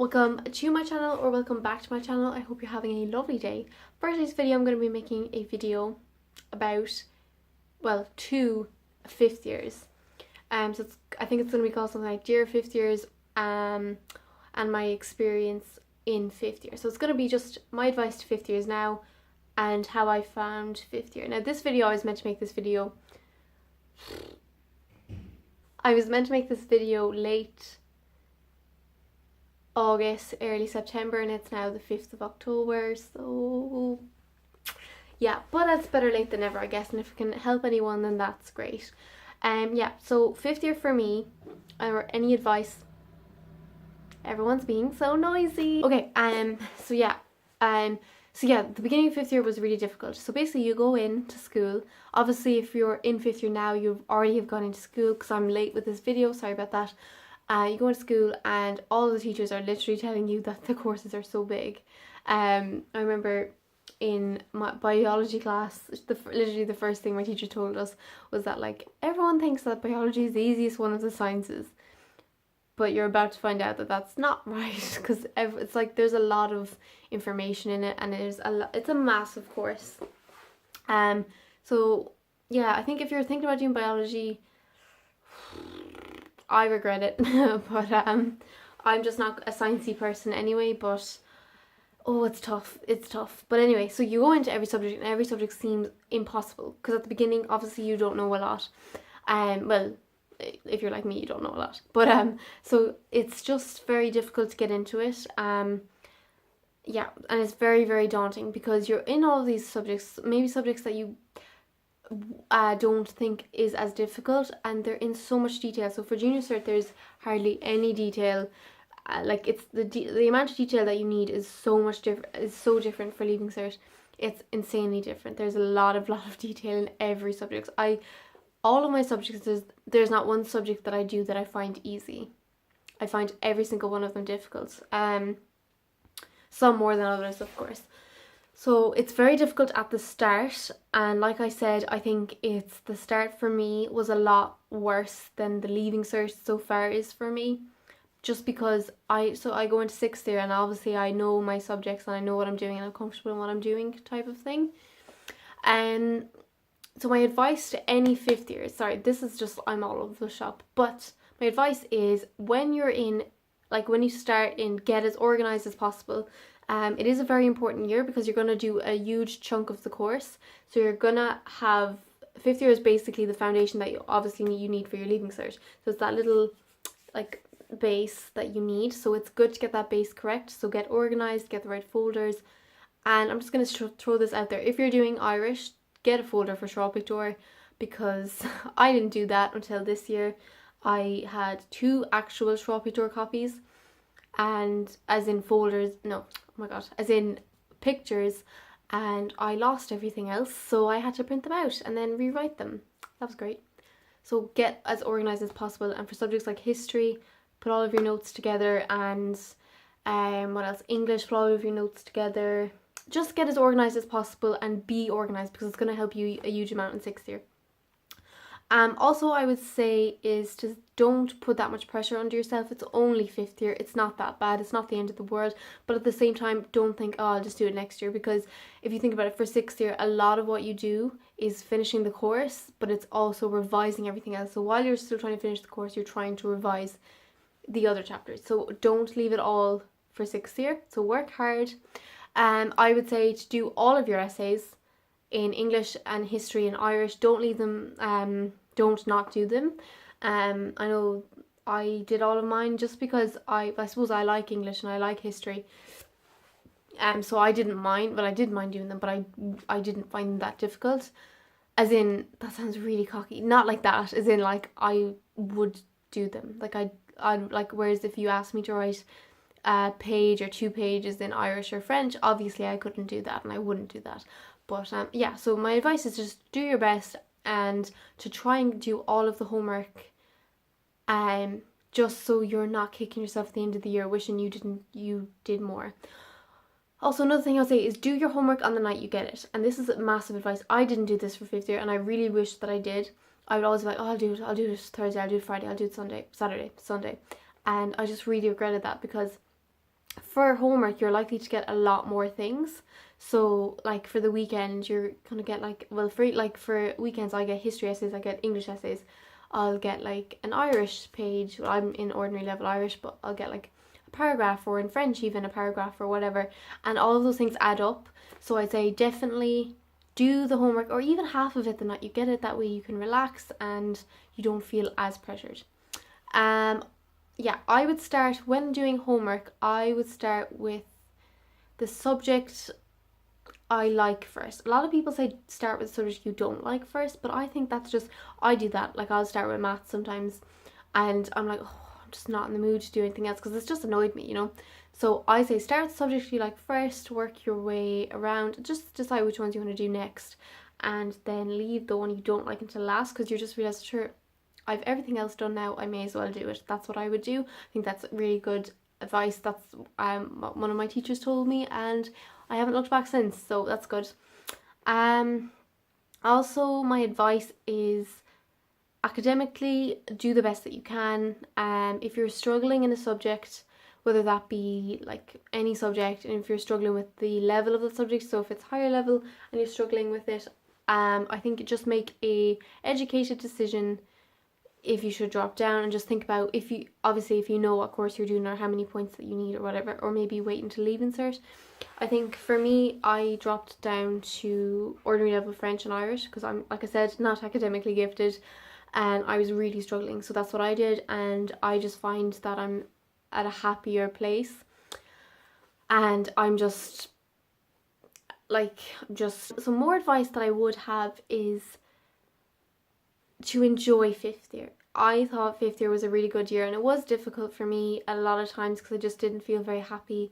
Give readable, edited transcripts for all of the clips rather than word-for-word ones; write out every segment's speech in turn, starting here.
Welcome to my channel, or welcome back to my channel. I hope you're having a lovely day. For today's video, I'm going to be making a video about, well, two fifth years. I think it's going to be called something like Dear Fifth Years and my experience in fifth year. So it's going to be just my advice to fifth years now and how I found fifth year. Now this video, I was meant to make this video late August, early September, and it's now the 5th of October, so yeah, but it's better late than never, I guess, and if it can help anyone, then that's great. Yeah, so fifth year for me, or any advice, everyone's being so noisy. Okay, so yeah, the beginning of fifth year was really difficult. So basically you go into school. Obviously if you're in fifth year now, you already have gone into school, because I'm late with this video, sorry about that. You go to school and all the teachers are literally telling you that the courses are so big. I remember in my biology class, literally the first thing my teacher told us was that, like, everyone thinks that biology is the easiest one of the sciences, but you're about to find out that that's not right, because it's like there's a lot of information in it, and it's a massive course. So yeah, I think if you're thinking about doing biology, I regret it, but I'm just not a sciencey person anyway, but oh, it's tough, but anyway, so you go into every subject and every subject seems impossible, because at the beginning obviously you don't know a lot, well, if you're like me, you don't know a lot, but so it's just very difficult to get into it. Yeah, and it's very, very daunting, because you're in all of these subjects, maybe subjects that you don't think is as difficult, and they're in so much detail. So for junior cert there's hardly any detail, like it's the amount of detail that you need is so different for leaving cert. It's insanely different. There's a lot of detail in every subject. All of my subjects, there's not one subject that I do that I find easy. I find every single one of them difficult, some more than others, of course. So it's very difficult at the start, and like I said, I think the start for me was a lot worse than the leaving cert so far is for me, just because I go into sixth year and obviously I know my subjects and I know what I'm doing and I'm comfortable in what I'm doing type of thing. And so my advice to any fifth year, sorry, this is just, I'm all over the shop, but my advice is when you start in, get as organised as possible. It is a very important year because you're going to do a huge chunk of the course. So you're going to have, fifth year is basically the foundation that you need for your leaving cert. So it's that little like base that you need. So it's good to get that base correct. So get organised, get the right folders. And I'm just going to throw this out there. If you're doing Irish, get a folder for Shaw Picture, because I didn't do that until this year. I had 2 actual Shaw Picture copies, and as in folders, no, oh my god, as in pictures, and I lost everything else, so I had to print them out and then rewrite them. That was great. So get as organised as possible, and for subjects like history, put all of your notes together, and what else, English, put all of your notes together. Just get as organised as possible and be organised, because it's going to help you a huge amount in sixth year. Also, I would say is to don't put that much pressure under yourself. It's only fifth year. It's not that bad. It's not the end of the world. But at the same time, don't think, oh, I'll just do it next year. Because if you think about it, for sixth year, a lot of what you do is finishing the course, but it's also revising everything else. So while you're still trying to finish the course, you're trying to revise the other chapters. So don't leave it all for sixth year. So work hard. I would say to do all of your essays in English and history and Irish. Don't leave them, don't not do them. I know I did all of mine just because I suppose I like English and I like history. So I didn't mind, but I did mind doing them, but I didn't find them that difficult. As in, that sounds really cocky. Not like that, as in like I would do them. Like I'd like, whereas if you asked me to write a page or 2 pages in Irish or French, obviously I couldn't do that and I wouldn't do that. But yeah, so my advice is just do your best and to try and do all of the homework, just so you're not kicking yourself at the end of the year wishing you did more. Also, another thing I'll say is do your homework on the night you get it. And this is massive advice. I didn't do this for fifth year and I really wish that I did. I would always be like, oh, I'll do it Thursday, I'll do it Friday, I'll do it Saturday, Sunday. And I just really regretted that, because for homework you're likely to get a lot more things. So like for the weekend you're gonna get like, well, for weekends I get history essays, I get English essays, I'll get like an Irish page. Well, I'm in ordinary level Irish, but I'll get like a paragraph, or in French even a paragraph or whatever, and all of those things add up. So I'd say definitely do the homework, or even half of it the night you get it. That way you can relax and you don't feel as pressured. um yeah, I would start, when doing homework, I would start with the subject I like first. A lot of people say start with the subject you don't like first, but I think that's just, I do that. Like I'll start with maths sometimes and I'm like, oh, I'm just not in the mood to do anything else because it's just annoyed me, you know. So I say start with the subject you like first, work your way around, just decide which ones you want to do next, and then leave the one you don't like until last, because you just realize, sure, I've everything else done now, I may as well do it. That's what I would do. I think that's really good advice. That's one of my teachers told me, and I haven't looked back since, so that's good. Also, my advice is academically do the best that you can. If you're struggling in a subject, whether that be like any subject, and if you're struggling with the level of the subject, so if it's higher level and you're struggling with it, I think just make a educated decision if you should drop down, and just think about, if you know what course you're doing or how many points that you need or whatever, or maybe wait until leaving cert. I think for me, I dropped down to ordinary level French and Irish because I'm, like I said, not academically gifted, and I was really struggling, so that's what I did, and I just find that I'm at a happier place, and I'm just some more advice that I would have is to enjoy fifth year. I thought fifth year was a really good year, and it was difficult for me a lot of times because I just didn't feel very happy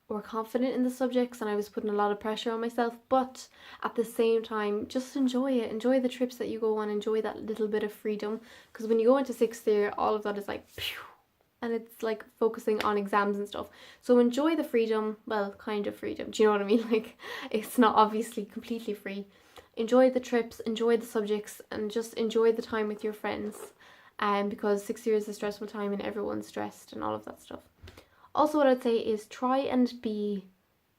or confident in the subjects, and I was putting a lot of pressure on myself. But at the same time, just enjoy it. Enjoy the trips that you go on. Enjoy that little bit of freedom, because when you go into sixth year, all of that is like phew, and it's like focusing on exams and stuff. So enjoy the freedom. Well, kind of freedom. Do you know what I mean? Like, it's not obviously completely free. Enjoy the trips, enjoy the subjects, and just enjoy the time with your friends. Because 6 years is a stressful time and everyone's stressed and all of that stuff. Also, what I'd say is try and be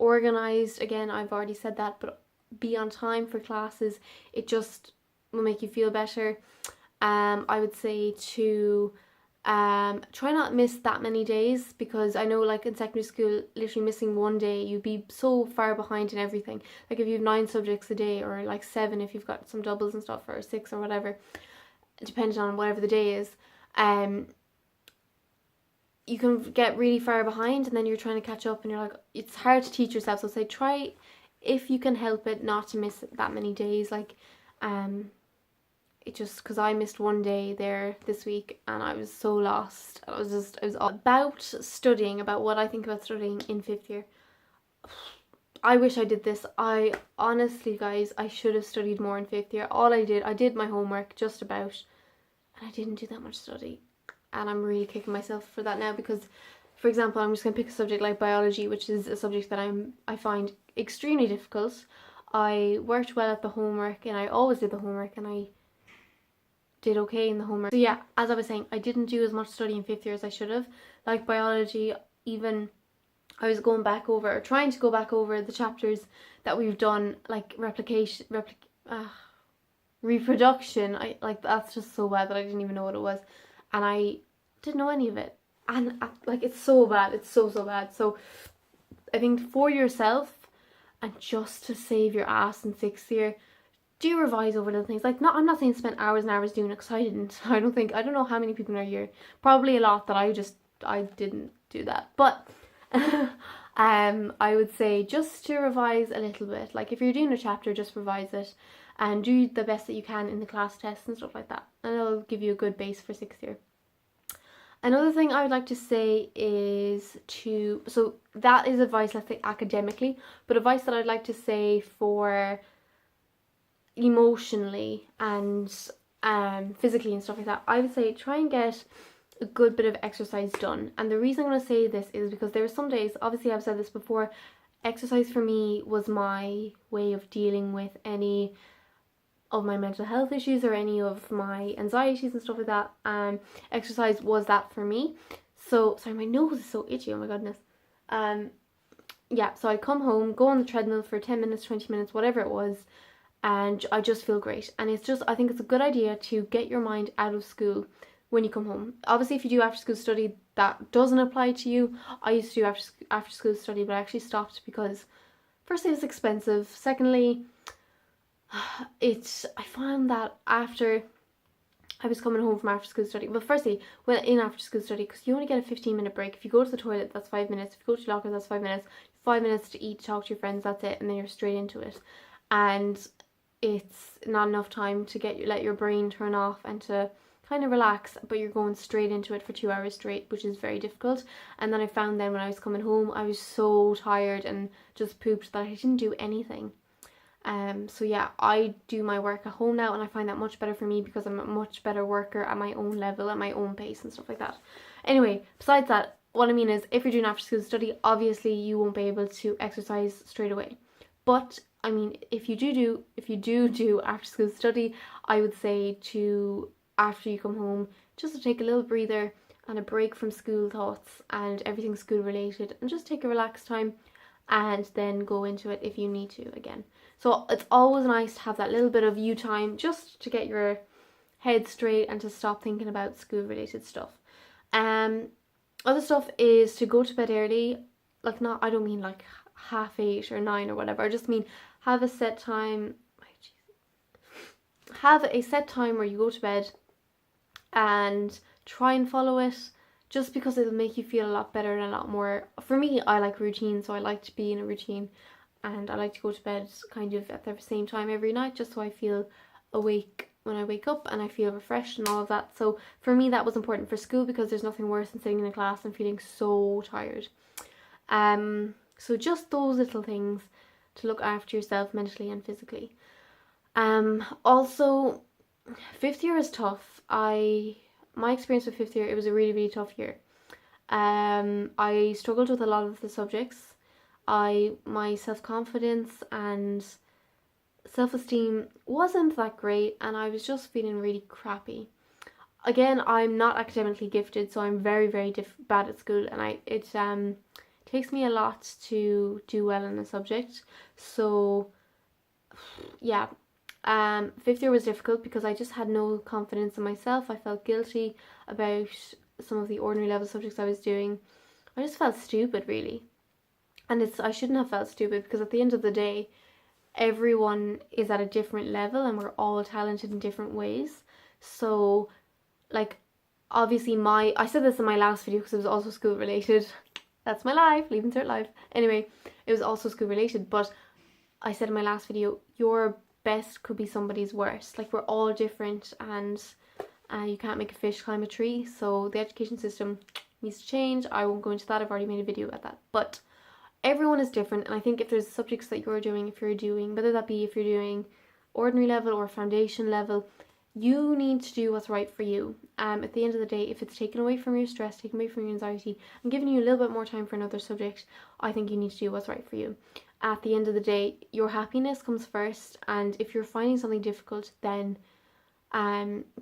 organised. Again, I've already said that, but be on time for classes. It just will make you feel better. I would say to try not miss that many days, because I know like in secondary school, literally missing one day, you'd be so far behind in everything. Like if you have 9 subjects a day, or like 7 if you've got some doubles and stuff, or 6 or whatever, depending on whatever the day is, you can get really far behind, and then you're trying to catch up, and you're like, it's hard to teach yourself. So say try, if you can help it, not to miss that many days. Like it just, because I missed one day there this week and I was so lost. I was all about studying, about what I think about studying in 5th year. I wish I did this. I honestly, guys, I should have studied more in 5th year. All I did my homework just about, and I didn't do that much study. And I'm really kicking myself for that now, because, for example, I'm just going to pick a subject like biology, which is a subject that I find extremely difficult. I worked well at the homework, and I always did the homework, and I did okay in the homework. So yeah, as I was saying, I didn't do as much study in 5th year as I should have. Like biology, even I was going back over, or trying to go back over the chapters that we've done, like reproduction. That's just so bad that I didn't even know what it was, and I didn't know any of it. And like, it's so bad. It's so bad. So I think for yourself, and just to save your ass in 6th year, do revise over little things. Like, I'm not saying spend hours and hours doing it, because I didn't. I don't know how many people in our year, probably a lot, that I didn't do that. But I would say just to revise a little bit. Like if you're doing a chapter, just revise it and do the best that you can in the class tests and stuff like that, and it'll give you a good base for 6th year. Another thing I would like to say is so that is advice, let's say, academically, but advice that I'd like to say for emotionally and physically and stuff like that, I would say try and get a good bit of exercise done. And the reason I'm going to say this is because there are some days, obviously I've said this before, exercise for me was my way of dealing with any of my mental health issues or any of my anxieties and stuff like that. Exercise was that for me. So sorry, my nose is so itchy, oh my goodness. Yeah, so I'd come home, go on the treadmill for 10 minutes, 20 minutes, whatever it was, and I just feel great. And it's just, I think it's a good idea to get your mind out of school when you come home. Obviously, if you do after school study, that doesn't apply to you. I used to do after school study, but I actually stopped because firstly, it's expensive. Secondly, I found that after I was coming home from after school study. Well, firstly, in after school study, because you only get a 15-minute break. If you go to the toilet, that's 5 minutes. If you go to your locker, that's 5 minutes. 5 minutes to eat, talk to your friends, that's it, and then you're straight into it. And it's not enough time to let your brain turn off and to kind of relax, but you're going straight into it for 2 hours straight, which is very difficult. And then I found then when I was coming home, I was so tired and just pooped that I didn't do anything. So yeah, I do my work at home now, and I find that much better for me because I'm a much better worker at my own level, at my own pace and stuff like that. Anyway, besides that, what I mean is, if you're doing after school study, obviously you won't be able to exercise straight away. But I mean, if you do after school study, I would say to, after you come home, just to take a little breather and a break from school thoughts and everything school related, and just take a relaxed time, and then go into it if you need to again. So it's always nice to have that little bit of you time just to get your head straight and to stop thinking about school related stuff. Other stuff is to go to bed early. Like, not, I don't mean like 8:30 or 9 or whatever. I just mean have a set time. Have a set time where you go to bed and try and follow it, just because it'll make you feel a lot better and a lot more. For me, I like routine, so I like to be in a routine, and I like to go to bed kind of at the same time every night, just so I feel awake when I wake up and I feel refreshed and all of that. So for me, that was important for school, because there's nothing worse than sitting in a class and feeling so tired. So just those little things to look after yourself mentally and physically. Also, 5th year is tough. My experience with 5th year, it was a really, really tough year. I struggled with a lot of the subjects. My self-confidence and self-esteem wasn't that great, and I was just feeling really crappy. Again, I'm not academically gifted, so I'm very, very bad at school, and it takes me a lot to do well in a subject. So yeah, 5th year was difficult because I just had no confidence in myself. I felt guilty about some of the ordinary level subjects I was doing. I just felt stupid, really. And I shouldn't have felt stupid, because at the end of the day, everyone is at a different level and we're all talented in different ways. So, like, obviously I said this in my last video because it was also school related. That's my life, leaving cert life. Anyway, it was also school related, but I said in my last video, your best could be somebody's worst. Like, we're all different, and you can't make a fish climb a tree. So the education system needs to change. I won't go into that, I've already made a video about that. But everyone is different, and I think if there's subjects that you're doing, whether that be if you're doing ordinary level or foundation level, you need to do what's right for you. At the end of the day, if it's taken away from your stress, taken away from your anxiety, and giving you a little bit more time for another subject, I think you need to do what's right for you. At the end of the day, your happiness comes first, and if you're finding something difficult, then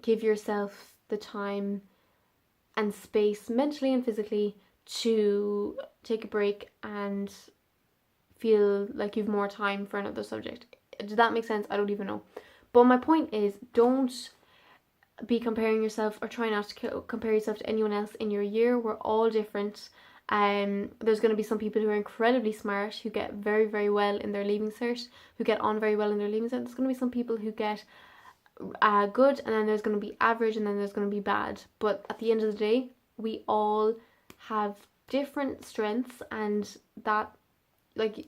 give yourself the time and space, mentally and physically, to take a break and feel like you've more time for another subject. Does that make sense? I don't even know. But my point is, don't be comparing yourself, or try not to compare yourself to anyone else in your year. We're all different. There's going to be some people who are incredibly smart, who get very, very well in their leaving cert, who get on very well in their leaving cert. There's going to be some people who get good, and then there's going to be average, and then there's going to be bad. But at the end of the day, we all have different strengths, and that, like,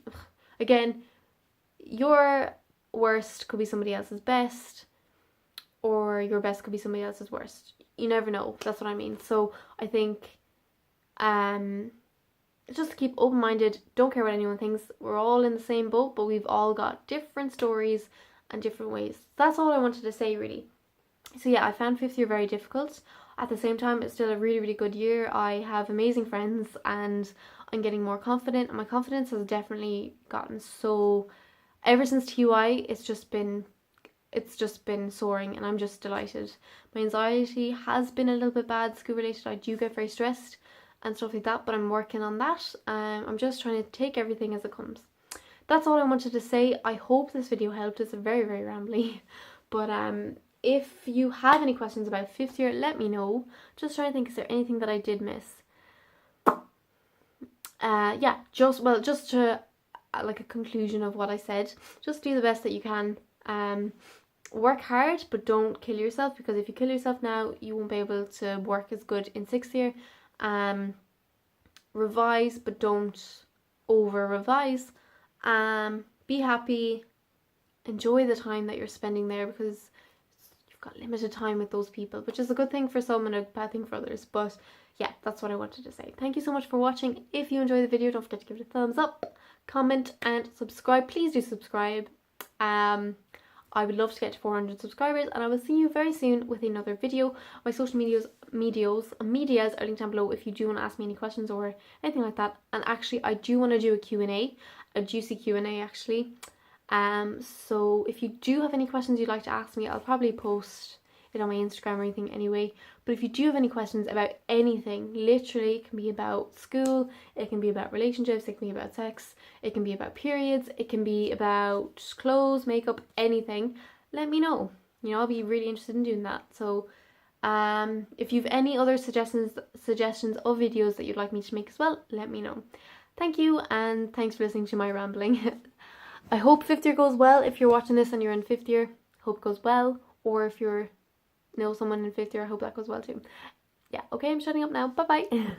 again, your worst could be somebody else's best, or your best could be somebody else's worst. You never know. That's what I mean. So I think just keep open-minded. Don't care what anyone thinks. We're all in the same boat, but we've all got different stories and different ways. That's all I wanted to say, really. So yeah, I found 5th year very difficult. At the same time, it's still a really, really good year. I have amazing friends, and I'm getting more confident, and my confidence has definitely gotten so, ever since TUI, it's just been soaring, and I'm just delighted. My anxiety has been a little bit bad, school related. I do get very stressed, and stuff like that, but I'm working on that. I'm just trying to take everything as it comes. That's all I wanted to say. I hope this video helped. It's very, very rambly. But if you have any questions about fifth year, let me know. Just trying to think, is there anything that I did miss? Yeah, just to like a conclusion of what I said, just do the best that you can. Work hard, but don't kill yourself, because if you kill yourself now, you won't be able to work as good in sixth year. Revise, but don't over revise. Be happy, enjoy the time that you're spending there, because you've got limited time with those people, which is a good thing for some and a bad thing for others. But yeah, that's what I wanted to say. Thank you so much for watching. If you enjoyed the video, don't forget to give it a thumbs up, comment and subscribe. Please do subscribe. I would love to get to 400 subscribers, and I will see you very soon with another video. My social medias are linked down below if you do want to ask me any questions or anything like that. And actually, I do want to do a Q&A, a juicy Q&A actually. So if you do have any questions you'd like to ask me, I'll probably post it on my Instagram or anything anyway. But if you do have any questions about anything, literally, it can be about school, it can be about relationships, it can be about sex, it can be about periods, it can be about clothes, makeup, anything, let me know. You know, I'll be really interested in doing that. So if you've any other suggestions of videos that you'd like me to make as well, let me know. Thank you, and thanks for listening to my rambling. I hope fifth year goes well. If you're watching this and you're in fifth year, hope it goes well. Or if you're know someone in fifth year, I hope that goes well too. Yeah, okay, I'm shutting up now. Bye bye.